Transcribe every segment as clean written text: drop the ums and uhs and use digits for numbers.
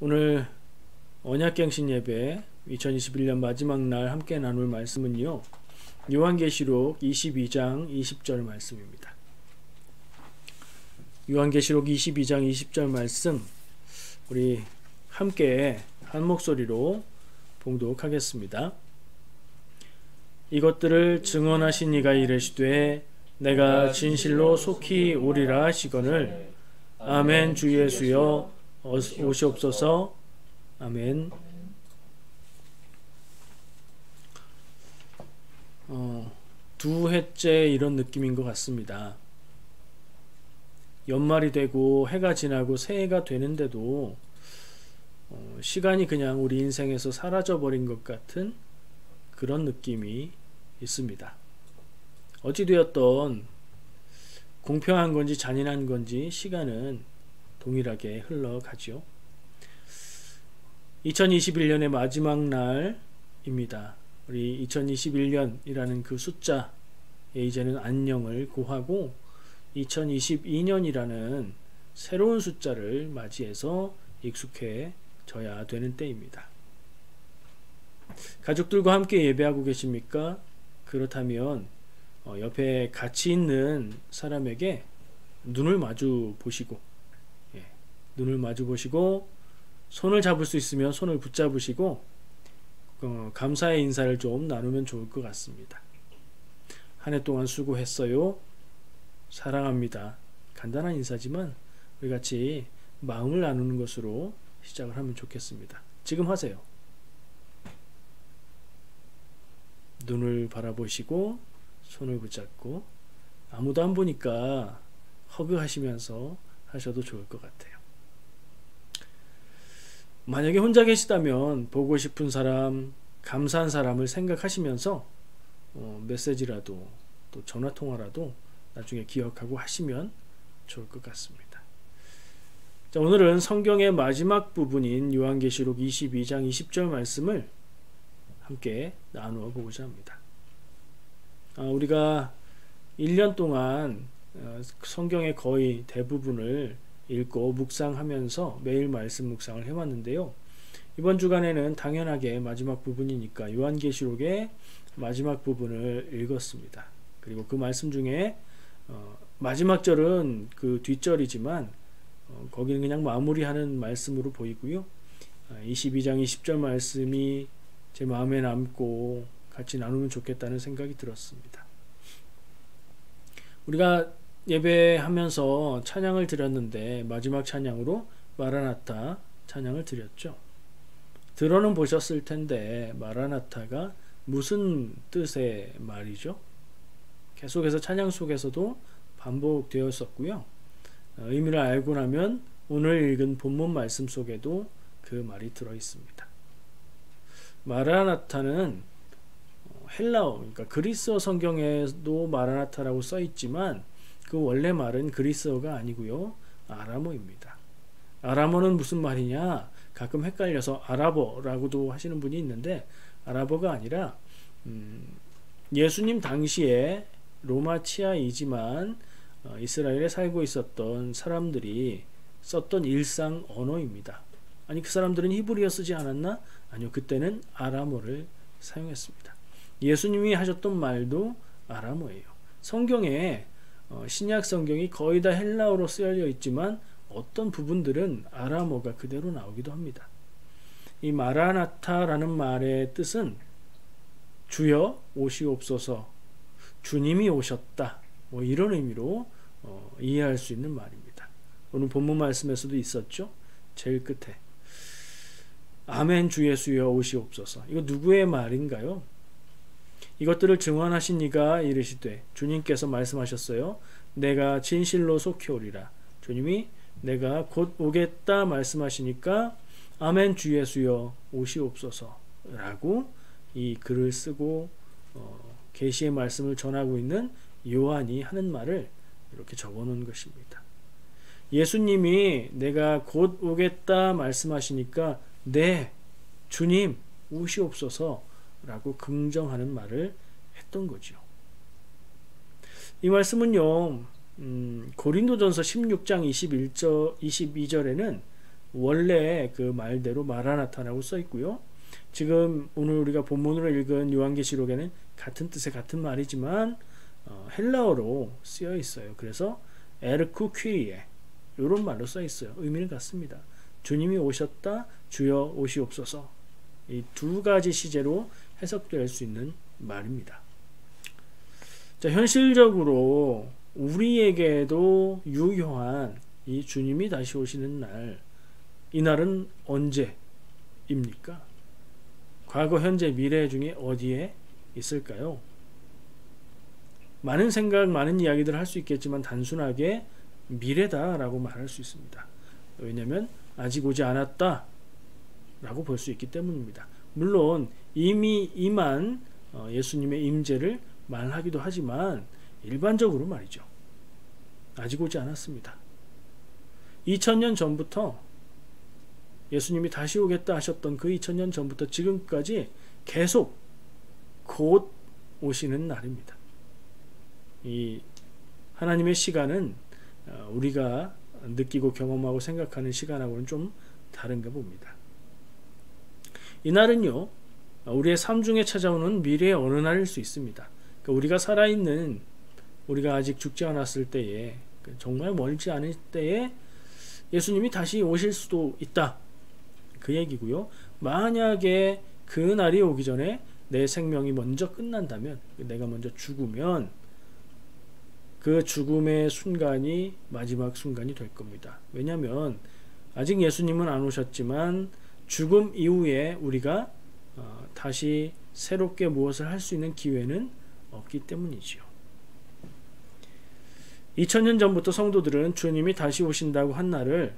오늘 언약갱신 예배 2021년 마지막 날 함께 나눌 말씀은요, 요한계시록 22장 20절 말씀입니다. 요한계시록 22장 20절 말씀, 우리 함께 한 목소리로 봉독하겠습니다. 이것들을 증언하신 이가 이르시되 내가 진실로 속히 오리라 하시거늘 아멘. 주 예수여 오시옵소서. 아멘. 두 해째 이런 느낌인 것 같습니다. 연말이 되고 해가 지나고 새해가 되는데도 시간이 그냥 우리 인생에서 사라져버린 것 같은 그런 느낌이 있습니다. 어찌되었던 공평한 건지 잔인한 건지 시간은 동일하게 흘러가죠. 2021년의 마지막 날입니다. 우리 2021년이라는 그 숫자에 이제는 안녕을 고하고 2022년이라는 새로운 숫자를 맞이해서 익숙해져야 되는 때입니다. 가족들과 함께 예배하고 계십니까? 그렇다면 옆에 같이 있는 사람에게 눈을 마주 보시고 손을 잡을 수 있으면 손을 붙잡으시고 감사의 인사를 좀 나누면 좋을 것 같습니다. 한 해 동안 수고했어요. 사랑합니다. 간단한 인사지만 우리 같이 마음을 나누는 것으로 시작을 하면 좋겠습니다. 지금 하세요. 눈을 바라보시고 손을 붙잡고, 아무도 안 보니까 허그하시면서 하셔도 좋을 것 같아요. 만약에 혼자 계시다면 보고 싶은 사람, 감사한 사람을 생각하시면서 메시지라도 또 전화통화라도 나중에 기억하고 하시면 좋을 것 같습니다. 자, 오늘은 성경의 마지막 부분인 요한계시록 22장 20절 말씀을 함께 나누어 보고자 합니다. 우리가 1년 동안 성경의 거의 대부분을 읽고 묵상하면서 매일 말씀 묵상을 해왔는데요. 이번 주간에는 당연하게 마지막 부분이니까 요한계시록의 마지막 부분을 읽었습니다. 그리고 그 말씀 중에 마지막 절은 그 뒷절이지만 거기는 그냥 마무리하는 말씀으로 보이고요. 22장 20절 말씀이 제 마음에 남고 같이 나누면 좋겠다는 생각이 들었습니다. 우리가 예배하면서 찬양을 드렸는데 마지막 찬양으로 마라나타 찬양을 드렸죠. 들어는 보셨을 텐데 마라나타가 무슨 뜻의 말이죠? 계속해서 찬양 속에서도 반복되었었고요. 의미를 알고 나면 오늘 읽은 본문 말씀 속에도 그 말이 들어있습니다. 마라나타는 헬라어, 그러니까 그리스어 성경에도 마라나타라고 써있지만 그 원래 말은 그리스어가 아니고요, 아람어입니다. 아람어는 무슨 말이냐? 가끔 헷갈려서 아랍어라고도 하시는 분이 있는데 아랍어가 아니라 예수님 당시에 로마 치하이지만 이스라엘에 살고 있었던 사람들이 썼던 일상 언어입니다. 아니, 그 사람들은 히브리어 쓰지 않았나? 아니요, 그때는 아람어를 사용했습니다. 예수님이 하셨던 말도 아람어예요. 성경에 신약 성경이 거의 다 헬라어로 쓰여져 있지만 어떤 부분들은 아람어가 그대로 나오기도 합니다. 이 마라나타라는 말의 뜻은 주여 오시옵소서, 주님이 오셨다, 이런 의미로 이해할 수 있는 말입니다. 오늘 본문 말씀에서도 있었죠. 제일 끝에 아멘. 주 예수여 오시옵소서. 이거 누구의 말인가요? 이것들을 증언하신 이가 이르시되, 주님께서 말씀하셨어요. 내가 진실로 속히 오리라. 주님이 내가 곧 오겠다 말씀하시니까 아멘. 주 예수여 오시옵소서 라고 이 글을 쓰고 계시의 말씀을 전하고 있는 요한이 하는 말을 이렇게 적어 놓은 것입니다. 예수님이 내가 곧 오겠다 말씀하시니까 네, 주님 오시옵소서 라고 긍정하는 말을 했던 거죠. 이 말씀은요, 고린도전서 16장 22절에는 원래 그 말대로 마라나타라고 써 있고요. 지금 오늘 우리가 본문으로 읽은 요한계시록에는 같은 뜻의 같은 말이지만 헬라어로 쓰여 있어요. 그래서 에르쿠 퀴리에 이런 말로 써 있어요. 의미는 같습니다. 주님이 오셨다, 주여 오시옵소서. 이 두 가지 시제로 해석될 수 있는 말입니다. 자, 현실적으로 우리에게도 유효한 이 주님이 다시 오시는 날, 이 날은 언제입니까? 과거, 현재, 미래 중에 어디에 있을까요? 많은 생각, 많은 이야기들을 할 수 있겠지만 단순하게 미래다라고 말할 수 있습니다. 왜냐하면 아직 오지 않았다 라고 볼 수 있기 때문입니다. 물론 이미 임한 예수님의 임재를 말하기도 하지만 일반적으로 말이죠. 아직 오지 않았습니다. 2000년 전부터 예수님이 다시 오겠다 하셨던 그 2000년 전부터 지금까지 계속 곧 오시는 날입니다. 이 하나님의 시간은 우리가 느끼고 경험하고 생각하는 시간하고는 좀 다른가 봅니다. 이 날은요, 우리의 삶 중에 찾아오는 미래의 어느 날일 수 있습니다. 그러니까 우리가 살아있는, 우리가 아직 죽지 않았을 때에, 정말 멀지 않을 때에 예수님이 다시 오실 수도 있다, 그 얘기고요. 만약에 그 날이 오기 전에 내 생명이 먼저 끝난다면, 내가 먼저 죽으면 그 죽음의 순간이 마지막 순간이 될 겁니다. 왜냐하면 아직 예수님은 안 오셨지만 죽음 이후에 우리가 다시 새롭게 무엇을 할 수 있는 기회는 없기 때문이지요. 2000년 전부터 성도들은 주님이 다시 오신다고 한 날을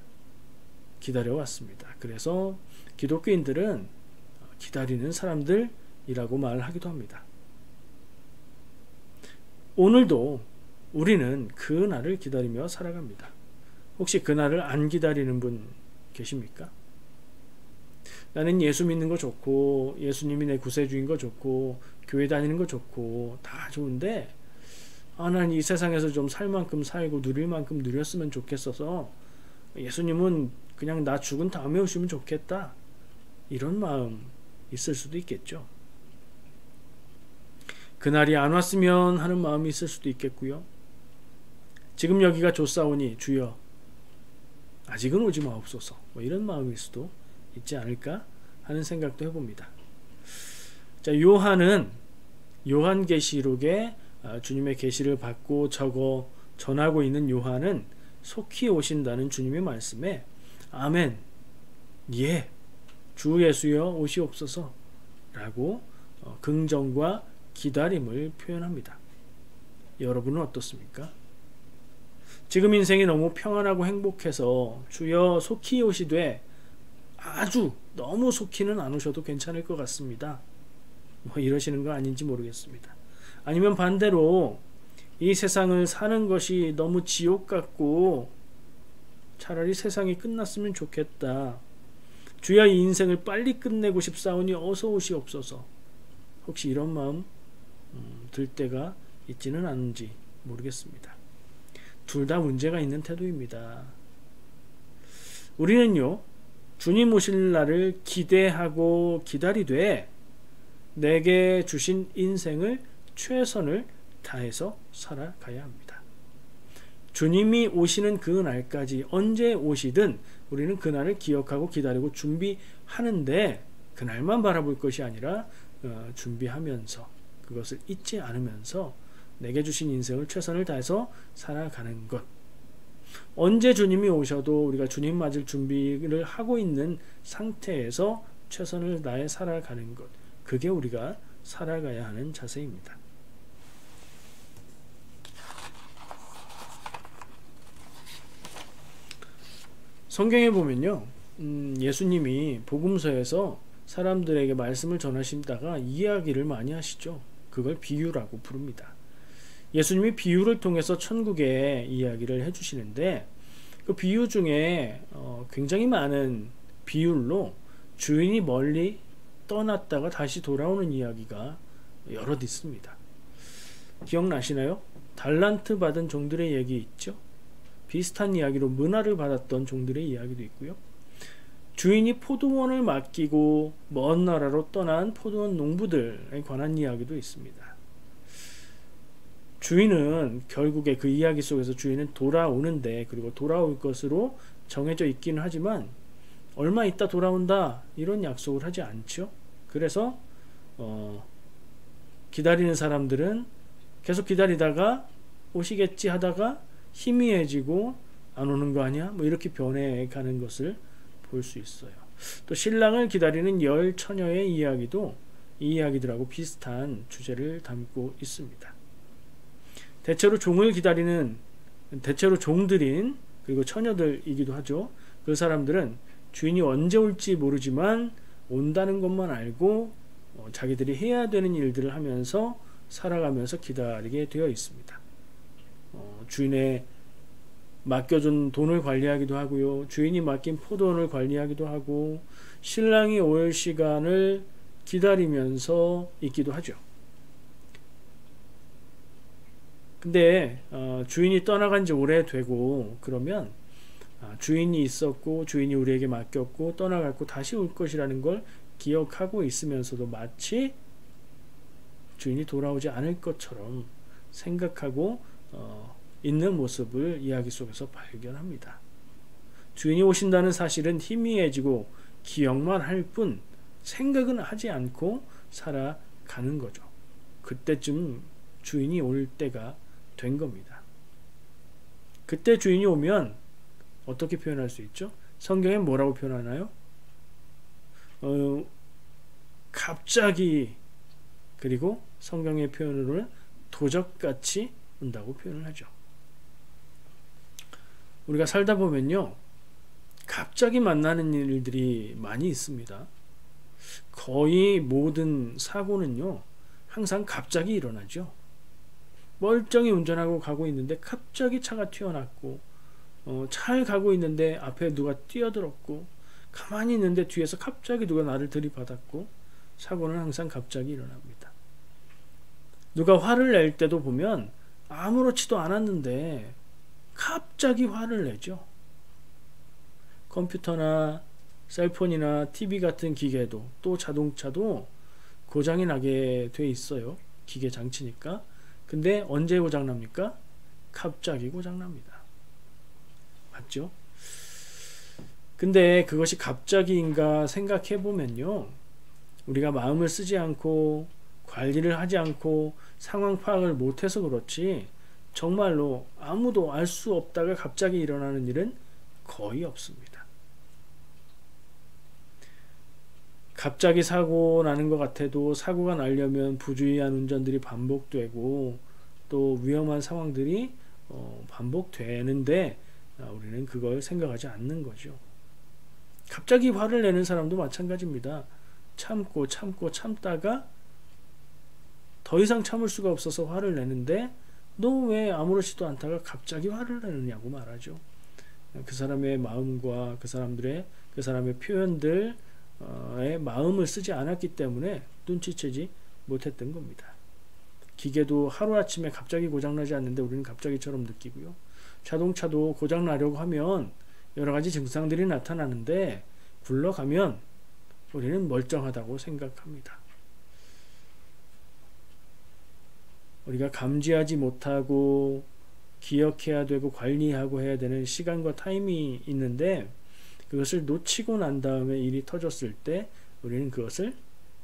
기다려왔습니다. 그래서 기독교인들은 기다리는 사람들이라고 말하기도 합니다. 오늘도 우리는 그 날을 기다리며 살아갑니다. 혹시 그 날을 안 기다리는 분 계십니까? 나는 예수 믿는 거 좋고, 예수님이 내 구세주인 거 좋고, 교회 다니는 거 좋고, 다 좋은데 난 이 세상에서 좀 살 만큼 살고 누릴 만큼 누렸으면 좋겠어서 예수님은 그냥 나 죽은 다음에 오시면 좋겠다, 이런 마음 있을 수도 있겠죠. 그날이 안 왔으면 하는 마음이 있을 수도 있겠고요. 지금 여기가 좋사오니 주여 아직은 오지 마옵소서, 이런 마음일 수도 있지 않을까 하는 생각도 해봅니다. 자, 요한은 요한계시록에 주님의 계시를 받고 적어 전하고 있는 요한은 속히 오신다는 주님의 말씀에 아멘, 예, 주 예수여 오시옵소서 라고 긍정과 기다림을 표현합니다. 여러분은 어떻습니까? 지금 인생이 너무 평안하고 행복해서 주여 속히 오시되 아주 너무 속히는 안 오셔도 괜찮을 것 같습니다, 이러시는 거 아닌지 모르겠습니다. 아니면 반대로 이 세상을 사는 것이 너무 지옥 같고 차라리 세상이 끝났으면 좋겠다, 주여 이 인생을 빨리 끝내고 싶사오니 어서 오시옵소서, 혹시 이런 마음 들 때가 있지는 않은지 모르겠습니다. 둘 다 문제가 있는 태도입니다. 우리는요, 주님 오실 날을 기대하고 기다리되 내게 주신 인생을 최선을 다해서 살아가야 합니다. 주님이 오시는 그 날까지 언제 오시든 우리는 그 날을 기억하고 기다리고 준비하는데, 그날만 바라볼 것이 아니라 준비하면서 그것을 잊지 않으면서 내게 주신 인생을 최선을 다해서 살아가는 것. 언제 주님이 오셔도 우리가 주님 맞을 준비를 하고 있는 상태에서 최선을 다해 살아가는 것, 그게 우리가 살아가야 하는 자세입니다. 성경에 보면요, 예수님이 복음서에서 사람들에게 말씀을 전하시다가 이야기를 많이 하시죠. 그걸 비유라고 부릅니다. 예수님이 비유를 통해서 천국의 이야기를 해주시는데, 그 비유 중에 굉장히 많은 비율로 주인이 멀리 떠났다가 다시 돌아오는 이야기가 여럿 있습니다. 기억나시나요? 달란트 받은 종들의 얘기 있죠. 비슷한 이야기로 문화를 받았던 종들의 이야기도 있고요. 주인이 포도원을 맡기고 먼 나라로 떠난 포도원 농부들에 관한 이야기도 있습니다. 주인은 결국에 그 이야기 속에서 주인은 돌아오는데, 그리고 돌아올 것으로 정해져 있기는 하지만 얼마 있다 돌아온다 이런 약속을 하지 않죠. 그래서 기다리는 사람들은 계속 기다리다가 오시겠지 하다가 희미해지고 안 오는 거 아니야? 뭐 이렇게 변해가는 것을 볼 수 있어요. 또 신랑을 기다리는 열 처녀의 이야기도 이 이야기들하고 비슷한 주제를 담고 있습니다. 대체로 종들인 그리고 처녀들이기도 하죠. 그 사람들은 주인이 언제 올지 모르지만 온다는 것만 알고 자기들이 해야 되는 일들을 하면서 살아가면서 기다리게 되어 있습니다. 주인의 맡겨준 돈을 관리하기도 하고요. 주인이 맡긴 포도원을 관리하기도 하고 신랑이 올 시간을 기다리면서 있기도 하죠. 근데 주인이 떠나간 지 오래되고 그러면 주인이 있었고 주인이 우리에게 맡겼고 떠나갔고 다시 올 것이라는 걸 기억하고 있으면서도 마치 주인이 돌아오지 않을 것처럼 생각하고 있는 모습을 이야기 속에서 발견합니다. 주인이 오신다는 사실은 희미해지고 기억만 할 뿐 생각은 하지 않고 살아가는 거죠. 그때쯤 주인이 올 때가 된 겁니다. 그때 주인이 오면 어떻게 표현할 수 있죠? 성경에 뭐라고 표현하나요? 갑자기, 그리고 성경의 표현으로는 도적같이 온다고 표현을 하죠. 우리가 살다 보면요, 갑자기 만나는 일들이 많이 있습니다. 거의 모든 사고는요, 항상 갑자기 일어나죠. 멀쩡히 운전하고 가고 있는데 갑자기 차가 튀어났고, 잘 가고 있는데 앞에 누가 뛰어들었고, 가만히 있는데 뒤에서 갑자기 누가 나를 들이받았고, 사고는 항상 갑자기 일어납니다. 누가 화를 낼 때도 보면 아무렇지도 않았는데 갑자기 화를 내죠. 컴퓨터나 셀폰이나 TV 같은 기계도, 또 자동차도 고장이 나게 돼 있어요. 기계 장치니까. 근데 언제 고장납니까? 갑자기 고장납니다. 맞죠? 근데 그것이 갑자기인가 생각해 보면요, 우리가 마음을 쓰지 않고 관리를 하지 않고 상황 파악을 못해서 그렇지 정말로 아무도 알 수 없다가 갑자기 일어나는 일은 거의 없습니다. 갑자기 사고 나는 것 같아도 사고가 나려면 부주의한 운전들이 반복되고 또 위험한 상황들이 반복되는데 우리는 그걸 생각하지 않는 거죠. 갑자기 화를 내는 사람도 마찬가지입니다. 참다가 더 이상 참을 수가 없어서 화를 내는데 너 왜 아무렇지도 않다가 갑자기 화를 내느냐고 말하죠. 그 사람의 마음과 그 사람의 표현들의 마음을 쓰지 않았기 때문에 눈치채지 못했던 겁니다. 기계도 하루아침에 갑자기 고장나지 않는데 우리는 갑자기처럼 느끼고요. 자동차도 고장나려고 하면 여러가지 증상들이 나타나는데 굴러가면 우리는 멀쩡하다고 생각합니다. 우리가 감지하지 못하고 기억해야 되고 관리하고 해야 되는 시간과 타임이 있는데 그것을 놓치고 난 다음에 일이 터졌을 때 우리는 그것을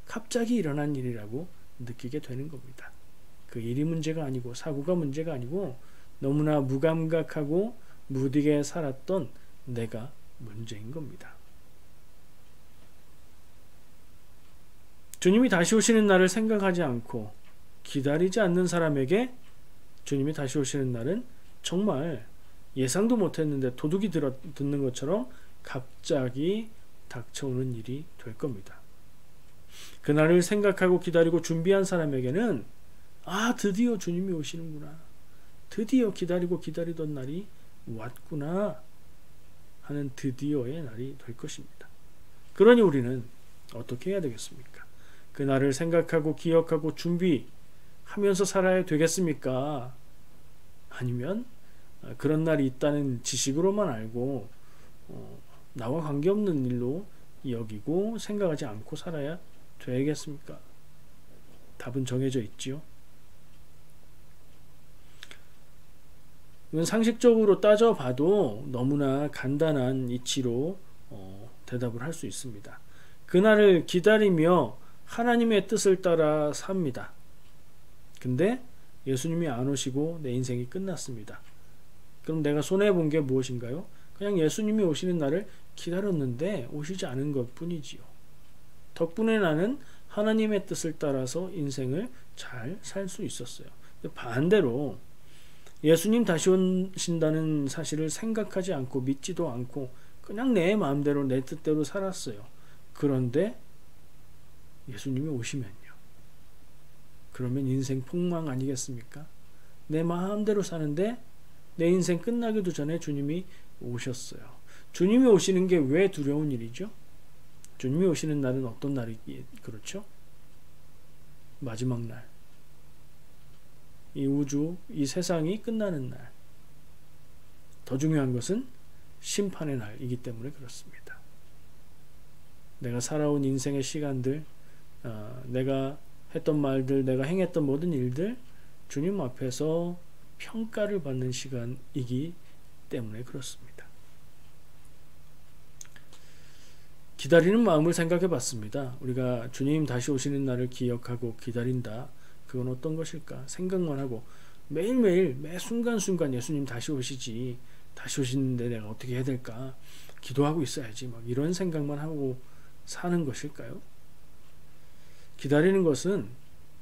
갑자기 일어난 일이라고 느끼게 되는 겁니다. 그 일이 문제가 아니고 사고가 문제가 아니고 너무나 무감각하고 무디게 살았던 내가 문제인 겁니다. 주님이 다시 오시는 날을 생각하지 않고 기다리지 않는 사람에게 주님이 다시 오시는 날은 정말 예상도 못했는데 도둑이 듣는 것처럼 갑자기 닥쳐오는 일이 될 겁니다. 그날을 생각하고 기다리고 준비한 사람에게는 드디어 주님이 오시는구나, 드디어 기다리던 날이 왔구나 하는 드디어의 날이 될 것입니다. 그러니 우리는 어떻게 해야 되겠습니까? 그날을 생각하고 기억하고 준비하면서 살아야 되겠습니까? 아니면 그런 날이 있다는 지식으로만 알고 나와 관계없는 일로 여기고 생각하지 않고 살아야 되겠습니까? 답은 정해져 있지요. 이건 상식적으로 따져봐도 너무나 간단한 이치로 대답을 할 수 있습니다. 그날을 기다리며 하나님의 뜻을 따라 삽니다. 근데 예수님이 안 오시고 내 인생이 끝났습니다. 그럼 내가 손해본 게 무엇인가요? 그냥 예수님이 오시는 날을 기다렸는데 오시지 않은 것 뿐이지요. 덕분에 나는 하나님의 뜻을 따라서 인생을 잘 살 수 있었어요. 반대로 예수님 다시 오신다는 사실을 생각하지 않고 믿지도 않고 그냥 내 마음대로 내 뜻대로 살았어요. 그런데 예수님이 오시면요. 그러면 인생 폭망 아니겠습니까? 내 마음대로 사는데 내 인생 끝나기도 전에 주님이 오셨어요. 주님이 오시는 게 왜 두려운 일이죠? 주님이 오시는 날은 어떤 날이기에 그렇죠? 마지막 날. 이 우주, 이 세상이 끝나는 날. 더 중요한 것은 심판의 날이기 때문에 그렇습니다. 내가 살아온 인생의 시간들, 내가 했던 말들, 내가 행했던 모든 일들 주님 앞에서 평가를 받는 시간이기 때문에 그렇습니다. 기다리는 마음을 생각해 봤습니다. 우리가 주님 다시 오시는 날을 기억하고 기다린다. 그건 어떤 것일까? 생각만 하고 매일매일 매 순간순간 예수님 다시 오시지. 다시 오시는데 내가 어떻게 해야 될까? 기도하고 있어야지. 막 이런 생각만 하고 사는 것일까요? 기다리는 것은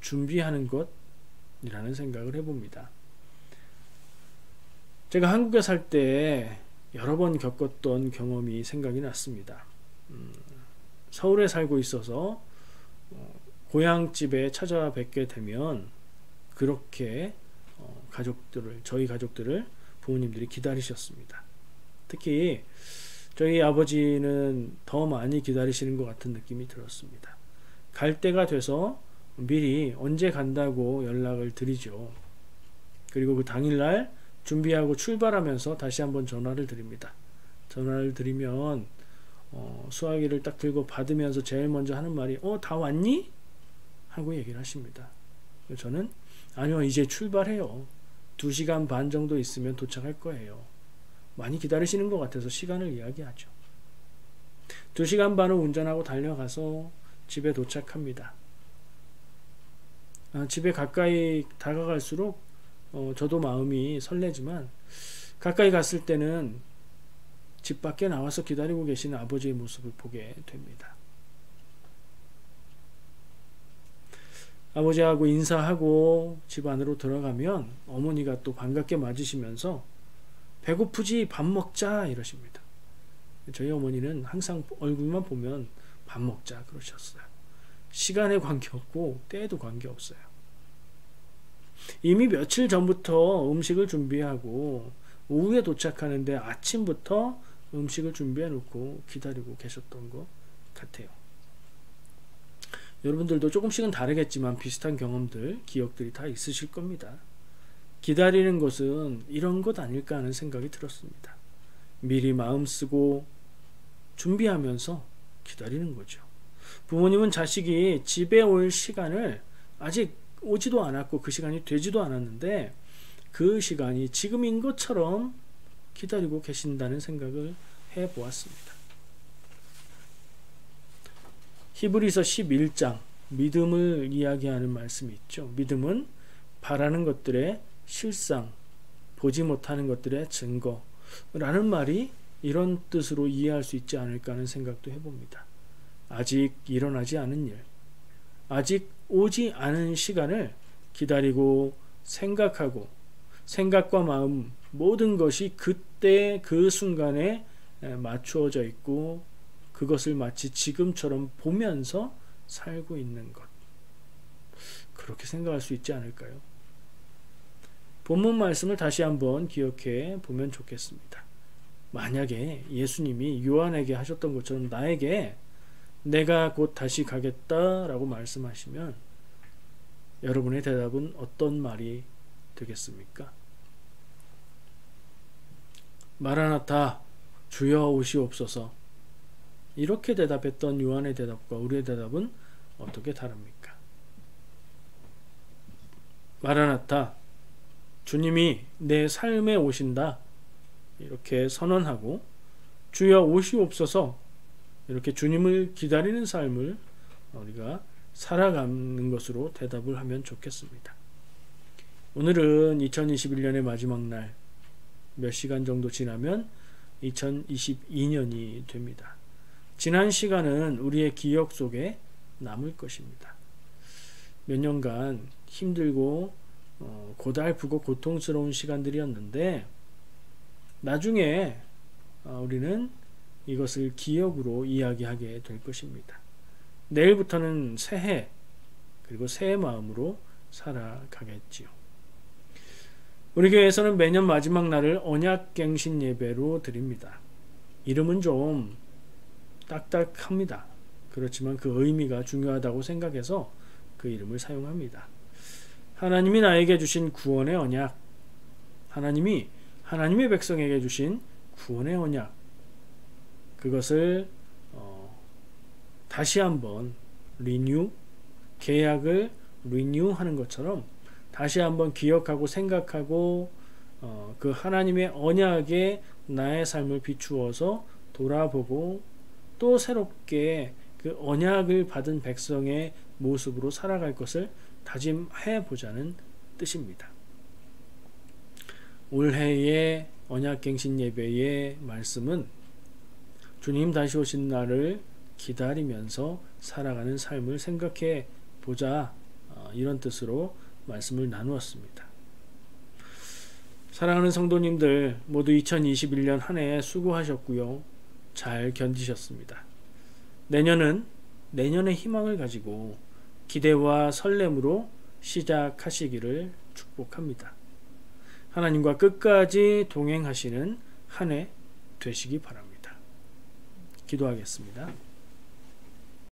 준비하는 것이라는 생각을 해봅니다. 제가 한국에 살 때 여러 번 겪었던 경험이 생각이 났습니다. 서울에 살고 있어서 고향집에 찾아뵙게 되면 그렇게 저희 가족들을 부모님들이 기다리셨습니다. 특히 저희 아버지는 더 많이 기다리시는 것 같은 느낌이 들었습니다. 갈 때가 돼서 미리 언제 간다고 연락을 드리죠. 그리고 그 당일날 준비하고 출발하면서 다시 한번 전화를 드립니다. 전화를 드리면 수화기를 딱 들고 받으면서 제일 먼저 하는 말이 다 왔니? 하고 얘기를 하십니다. 저는 아니요, 이제 출발해요. 2시간 반 정도 있으면 도착할 거예요. 많이 기다리시는 것 같아서 시간을 이야기하죠. 2시간 반을 운전하고 달려가서 집에 도착합니다. 집에 가까이 다가갈수록 저도 마음이 설레지만 가까이 갔을 때는 집 밖에 나와서 기다리고 계시는 아버지의 모습을 보게 됩니다. 아버지하고 인사하고 집 안으로 들어가면 어머니가 또 반갑게 맞으시면서 배고프지? 밥 먹자 이러십니다. 저희 어머니는 항상 얼굴만 보면 밥 먹자 그러셨어요. 시간에 관계없고 때에도 관계없어요. 이미 며칠 전부터 음식을 준비하고 오후에 도착하는데 아침부터 음식을 준비해 놓고 기다리고 계셨던 것 같아요. 여러분들도 조금씩은 다르겠지만 비슷한 경험들, 기억들이 다 있으실 겁니다. 기다리는 것은 이런 것 아닐까 하는 생각이 들었습니다. 미리 마음 쓰고 준비하면서 기다리는 거죠. 부모님은 자식이 집에 올 시간을 아직 오지도 않았고 그 시간이 되지도 않았는데 그 시간이 지금인 것처럼 기다리고 계신다는 생각을 해보았습니다. 히브리서 11장 믿음을 이야기하는 말씀이 있죠. 믿음은 바라는 것들의 실상, 보지 못하는 것들의 증거라는 말이 이런 뜻으로 이해할 수 있지 않을까 하는 생각도 해봅니다. 아직 일어나지 않은 일, 아직 오지 않은 시간을 기다리고 생각하고 생각과 마음 모든 것이 그때 그 순간에 맞추어져 있고 그것을 마치 지금처럼 보면서 살고 있는 것. 그렇게 생각할 수 있지 않을까요? 본문 말씀을 다시 한번 기억해 보면 좋겠습니다. 만약에 예수님이 요한에게 하셨던 것처럼 나에게 내가 곧 다시 가겠다라고 말씀하시면 여러분의 대답은 어떤 말이 되겠습니까? 마라나타, 주여 오시옵소서. 이렇게 대답했던 요한의 대답과 우리의 대답은 어떻게 다릅니까? 마라나타, 주님이 내 삶에 오신다, 이렇게 선언하고 주여 오시옵소서, 이렇게 주님을 기다리는 삶을 우리가 살아가는 것으로 대답을 하면 좋겠습니다. 오늘은 2021년의 마지막 날, 몇 시간 정도 지나면 2022년이 됩니다. 지난 시간은 우리의 기억 속에 남을 것입니다. 몇 년간 힘들고 고달프고 고통스러운 시간들이었는데 나중에 우리는 이것을 기억으로 이야기하게 될 것입니다. 내일부터는 새해, 그리고 새해 마음으로 살아가겠지요. 우리 교회에서는 매년 마지막 날을 언약갱신 예배로 드립니다. 이름은 좀 딱딱합니다. 그렇지만 그 의미가 중요하다고 생각해서 그 이름을 사용합니다. 하나님이 나에게 주신 구원의 언약, 하나님이 하나님의 백성에게 주신 구원의 언약, 그것을 다시 한번 계약을 리뉴하는 것처럼 다시 한번 기억하고 생각하고 그 하나님의 언약에 나의 삶을 비추어서 돌아보고 또 새롭게 그 언약을 받은 백성의 모습으로 살아갈 것을 다짐해 보자는 뜻입니다. 올해의 언약갱신 예배의 말씀은 주님 다시 오신 날을 기다리면서 살아가는 삶을 생각해 보자, 이런 뜻으로 말씀을 나누었습니다. 사랑하는 성도님들, 모두 2021년 한 해 수고하셨고요. 잘 견디셨습니다. 내년은 내년의 희망을 가지고 기대와 설렘으로 시작하시기를 축복합니다. 하나님과 끝까지 동행하시는 한 해 되시기 바랍니다. 기도하겠습니다.